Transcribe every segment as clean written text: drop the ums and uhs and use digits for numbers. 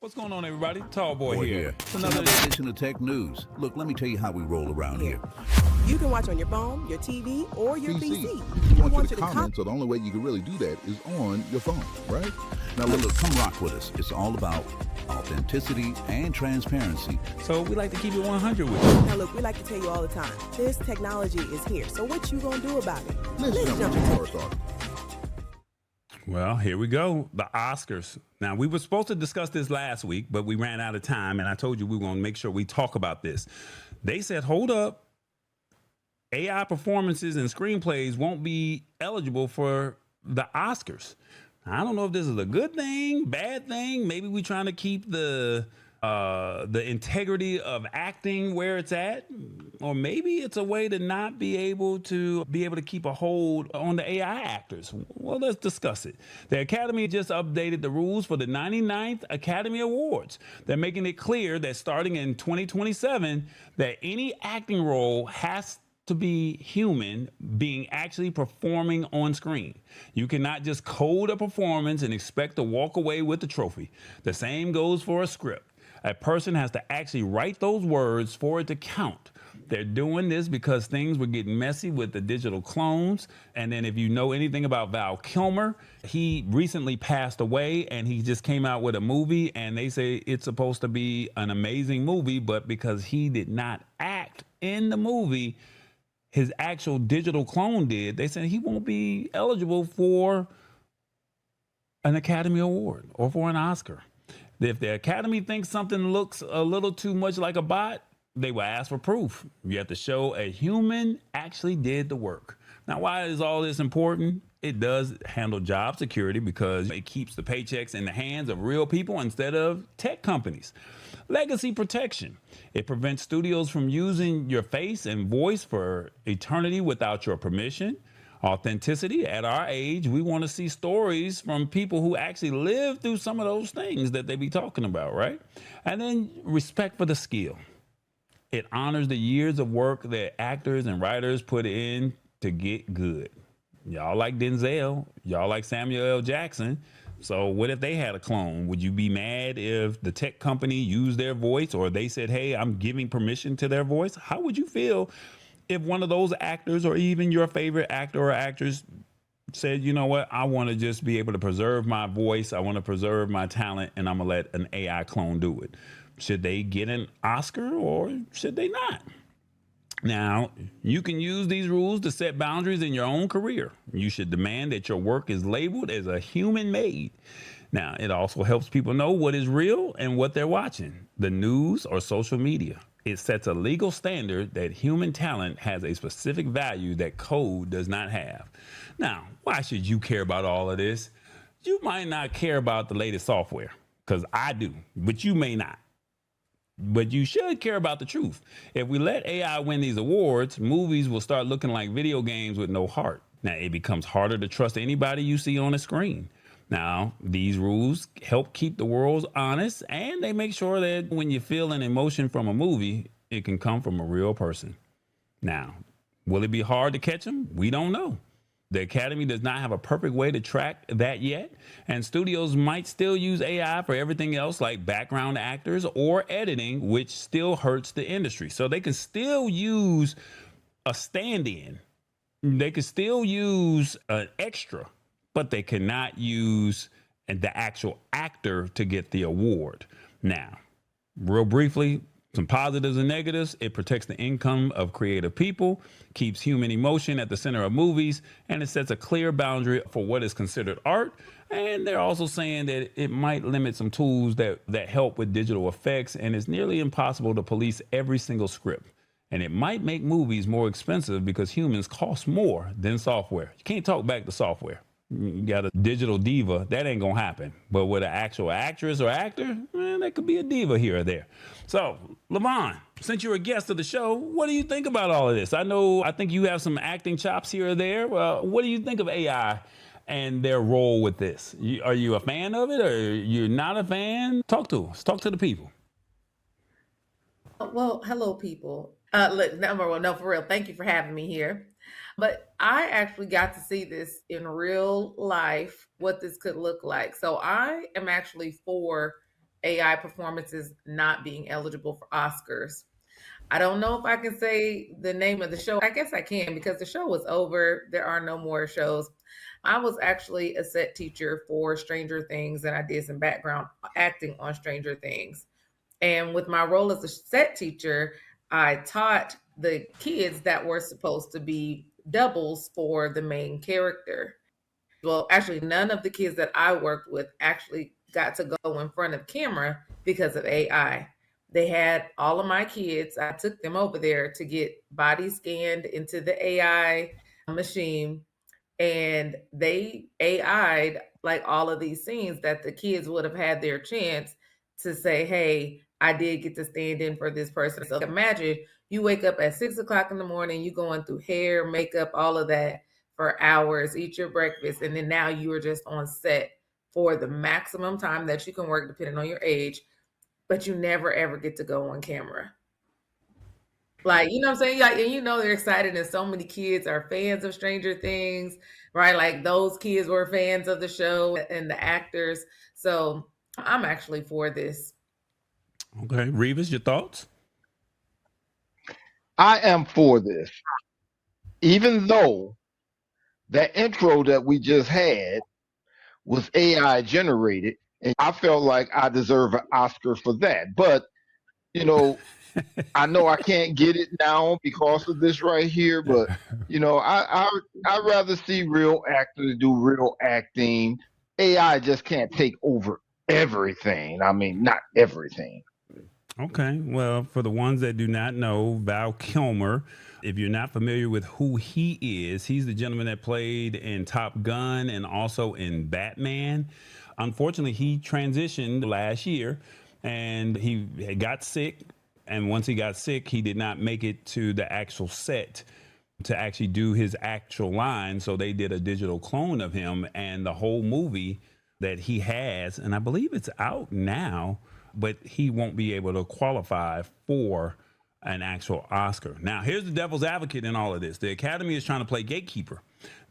What's going on, everybody? Tall Boy here. It's another edition of Tech News. Look, let me tell you how we roll around here. You can watch on your phone, your TV, or your PC. You want you to comment, so the only way you can really do that is on your phone, right? Now, look, come rock with us. It's all about authenticity and transparency. So we like to keep it 100 with you. Now, look, we like to tell you all the time, this technology is here. So what you gonna do about it? Let's jump into the first article. Well, here we go. The Oscars. Now, we were supposed to discuss this last week, but we ran out of time, and I told you we were going to make sure we talk about this. They said, hold up, AI performances and screenplays won't be eligible for the Oscars. Now, I don't know if this is a good thing, bad thing. Maybe we're trying to keep the integrity of acting where it's at, or maybe it's a way to not be able to keep a hold on the AI actors. Well, let's discuss it. The Academy just updated the rules for the 99th Academy Awards. They're making it clear that starting in 2027, that any acting role has to be human being actually performing on screen. You cannot just code a performance and expect to walk away with the trophy. The same goes for a script. A person has to actually write those words for it to count. They're doing this because things were getting messy with the digital clones. And then if you know anything about Val Kilmer, he recently passed away and he just came out with a movie and they say it's supposed to be an amazing movie, but because he did not act in the movie, his actual digital clone did, they said he won't be eligible for an Academy Award or for an Oscar. If the Academy thinks something looks a little too much like a bot, they will ask for proof. You have to show a human actually did the work. Now, why is all this important? It does handle job security because it keeps the paychecks in the hands of real people instead of tech companies. Legacy protection. It prevents studios from using your face and voice for eternity without your permission. Authenticity. At our age, we want to see stories from people who actually lived through some of those things that they be talking about, right? And then respect for the skill. It honors the years of work that actors and writers put in to get good. Y'all like Denzel. Y'all like Samuel L. Jackson. So what if they had a clone? Would you be mad if the tech company used their voice or they said, hey, I'm giving permission to their voice? How would you feel if one of those actors or even your favorite actor or actress said, you know what, I want to just be able to preserve my voice, I want to preserve my talent, and I'm going to let an AI clone do it? Should they get an Oscar or should they not? Now, you can use these rules to set boundaries in your own career. You should demand that your work is labeled as a human made. Now, it also helps people know what is real and what they're watching, the news or social media. It sets a legal standard that human talent has a specific value that code does not have. Now, why should you care about all of this? You might not care about the latest software, because I do, but you may not. But you should care about the truth. If we let AI win these awards, movies will start looking like video games with no heart. Now, it becomes harder to trust anybody you see on a screen. Now, these rules help keep the world honest, and they make sure that when you feel an emotion from a movie, it can come from a real person. Now, will it be hard to catch them? We don't know. The Academy does not have a perfect way to track that yet, and studios might still use AI for everything else like background actors or editing, which still hurts the industry. So they can still use a stand-in. They can still use an extra, but they cannot use the actual actor to get the award. Now, real briefly, some positives and negatives. It protects the income of creative people, keeps human emotion at the center of movies, and it sets a clear boundary for what is considered art. And they're also saying that it might limit some tools that help with digital effects, and it's nearly impossible to police every single script. And it might make movies more expensive because humans cost more than software. You can't talk back to software. You got a digital diva, that ain't gonna happen. But with an actual actress or actor, that could be a diva here or there. So, Levonne, since you're a guest of the show, what do you think about all of this? I think you have some acting chops here or there. Well, what do you think of AI and their role with this? Are you a fan of it or you're not a fan? Talk to us, talk to the people. Well, hello, people. Look, number one, no, for real, thank you for having me here. But I actually got to see this in real life, what this could look like. So I am actually for AI performances not being eligible for Oscars. I don't know if I can say the name of the show. I guess I can because the show was over. There are no more shows. I was actually a set teacher for Stranger Things, and I did some background acting on Stranger Things. And with my role as a set teacher, I taught the kids that were supposed to be doubles for the main character. Well, actually, none of the kids that I worked with actually got to go in front of camera because of AI. They had all of my kids, I took them over there to get body scanned into the AI machine, and they AI'd like all of these scenes that the kids would have had their chance to say, hey, I did get to stand in for this person. So imagine you wake up at 6 o'clock in the morning, you going through hair, makeup, all of that for hours, eat your breakfast, and then now you are just on set for the maximum time that you can work depending on your age, but you never ever get to go on camera. Like, you know what I'm saying? Like, and you know they're excited, and so many kids are fans of Stranger Things, right? Like those kids were fans of the show and the actors. So I'm actually for this. Okay, Revis, your thoughts? I am for this, even though that intro that we just had was AI generated, and I felt like I deserve an Oscar for that. But you know I can't get it now because of this right here. But I'd rather see real actors do real acting. AI just can't take over everything. I mean, not everything. Okay, well, for the ones that do not know, Val Kilmer, if you're not familiar with who he is, he's the gentleman that played in Top Gun and also in Batman. Unfortunately, he transitioned last year and he had got sick. And once he got sick, he did not make it to the actual set to actually do his actual line. So they did a digital clone of him, and the whole movie that he has, and I believe it's out now, but he won't be able to qualify for an actual Oscar. Now, here's the devil's advocate in all of this. The Academy is trying to play gatekeeper.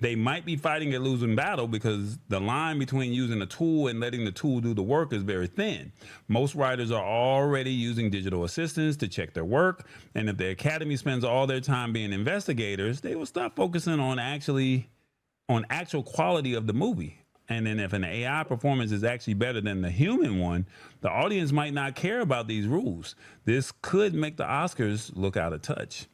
They might be fighting a losing battle because the line between using a tool and letting the tool do the work is very thin. Most writers are already using digital assistants to check their work. And if the Academy spends all their time being investigators, they will stop focusing on actual quality of the movie. And then if an AI performance is actually better than the human one, the audience might not care about these rules. This could make the Oscars look out of touch.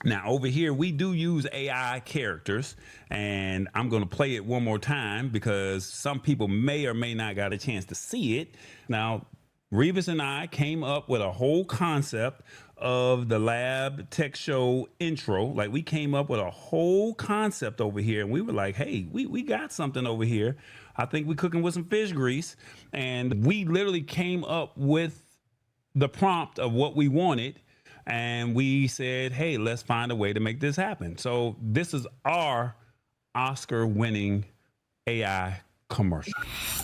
Now, over here, we do use AI characters, and I'm going to play it one more time because some people may or may not got a chance to see it. Now, Revis and I came up with a whole concept of the Lab Tech Show intro. Like, we came up with a whole concept over here, and we were like, hey, we got something over here. I think we're cooking with some fish grease. And we literally came up with the prompt of what we wanted. And we said, hey, let's find a way to make this happen. So this is our Oscar-winning AI commercial.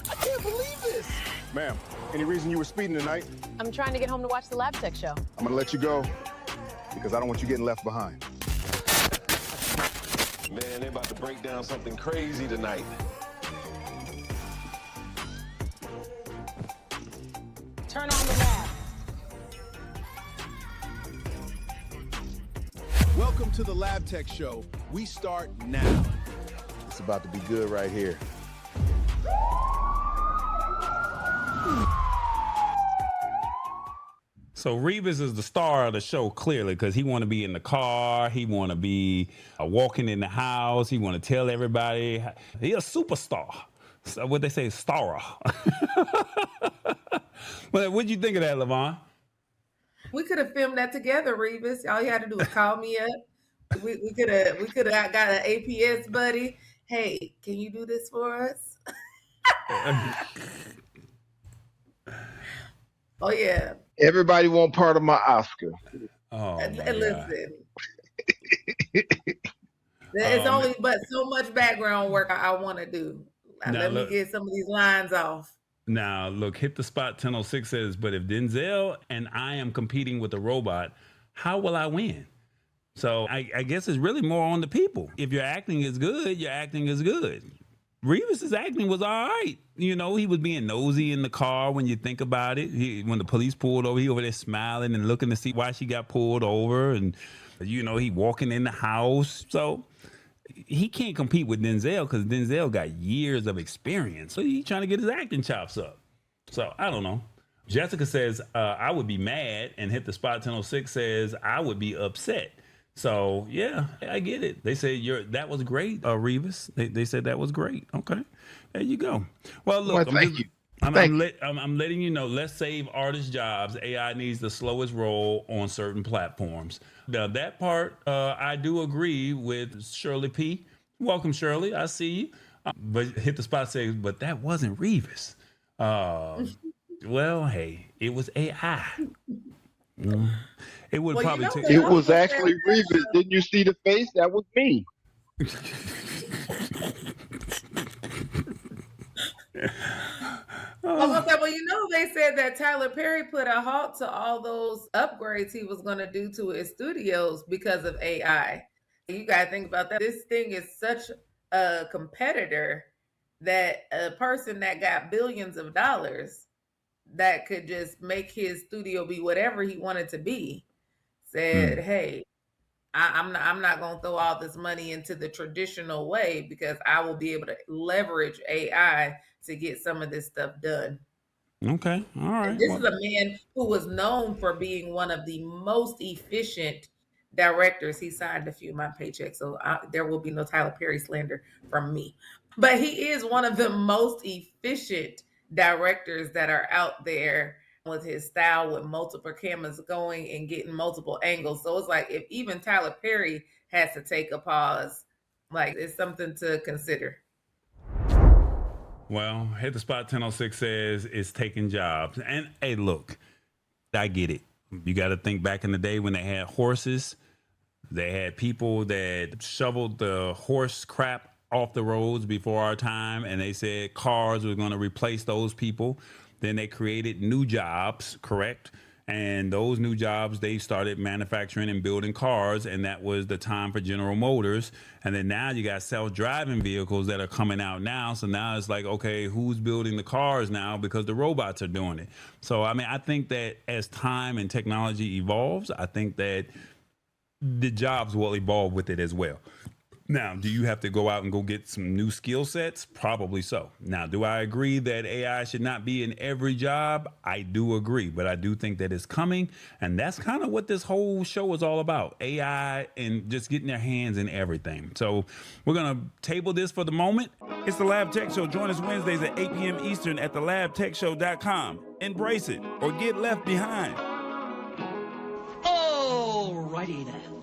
I can't believe this. Ma'am, any reason you were speeding tonight? I'm trying to get home to watch the Lab Tech Show. I'm gonna let you go because I don't want you getting left behind. Man, they're about to break down something crazy tonight. Turn on the lab. Welcome to the Lab Tech Show. We start now. It's about to be good right here. So Revis is the star of the show, clearly, because he want to be in the car. He want to be walking in the house. He want to tell everybody. He a superstar. So what they say, star. But what'd you think of that, Levonne? We could have filmed that together, Revis. All you had to do was call me up. We could have got an APS buddy. Hey, can you do this for us? Oh yeah. Everybody want part of my Oscar. Oh, And listen, it's only but so much background work I want to do. Let me get some of these lines off. Now, look, Hit the Spot 1006 says, but if Denzel and I am competing with a robot, how will I win? So I guess it's really more on the people. If your acting is good, your acting is good. Revis's acting was all right. You know, he was being nosy in the car when you think about it. When the police pulled over, he over there smiling and looking to see why she got pulled over. And, you know, he walking in the house. So he can't compete with Denzel because Denzel got years of experience. So he's trying to get his acting chops up. So I don't know. Jessica says, I would be mad, and Hit the Spot 1006 says, I would be upset. So yeah, I get it. They say that was great, Revis. They said that was great. Okay, there you go. Well, look, thank you. I'm letting you know. Let's save artist jobs. AI needs the slowest roll on certain platforms. Now that part, I do agree with Shirley P. Welcome, Shirley. I see you. But Hit the Spot says, but that wasn't Revis. Well, hey, it was AI. It would probably take. It was actually Revis. Didn't you see the face? That was me. Well, you know, they said that Tyler Perry put a halt to all those upgrades he was going to do to his studios because of AI. You got to think about that. This thing is such a competitor that a person that got billions of dollars that could just make his studio be whatever he wanted to be said, hey, I'm not going to throw all this money into the traditional way because I will be able to leverage AI to get some of this stuff done. Okay. All right. And this is a man who was known for being one of the most efficient directors. He signed a few of my paychecks, so there will be no Tyler Perry slander from me. But he is one of the most efficient directors that are out there with his style, with multiple cameras going and getting multiple angles. So it's like if even Tyler Perry has to take a pause, like it's something to consider. Well, Hit the Spot 1006 says it's taking jobs. And hey, look, I get it. You got to think back in the day when they had horses. They had people that shoveled the horse crap off the roads before our time, and they said cars were going to replace those people. Then they created new jobs, correct? And those new jobs, they started manufacturing and building cars, and that was the time for General Motors. And then now you got self-driving vehicles that are coming out now. So now it's like, okay, who's building the cars now because the robots are doing it? So, I mean, I think that as time and technology evolves, I think that the jobs will evolve with it as well. Now, do you have to go out and go get some new skill sets? Probably so. Now, do I agree that AI should not be in every job? I do agree, but I do think that it's coming. And that's kind of what this whole show is all about. AI and just getting their hands in everything. So we're going to table this for the moment. It's the Lab Tech Show. Join us Wednesdays at 8 p.m. Eastern at thelabtechshow.com. Embrace it or get left behind. Alrighty then.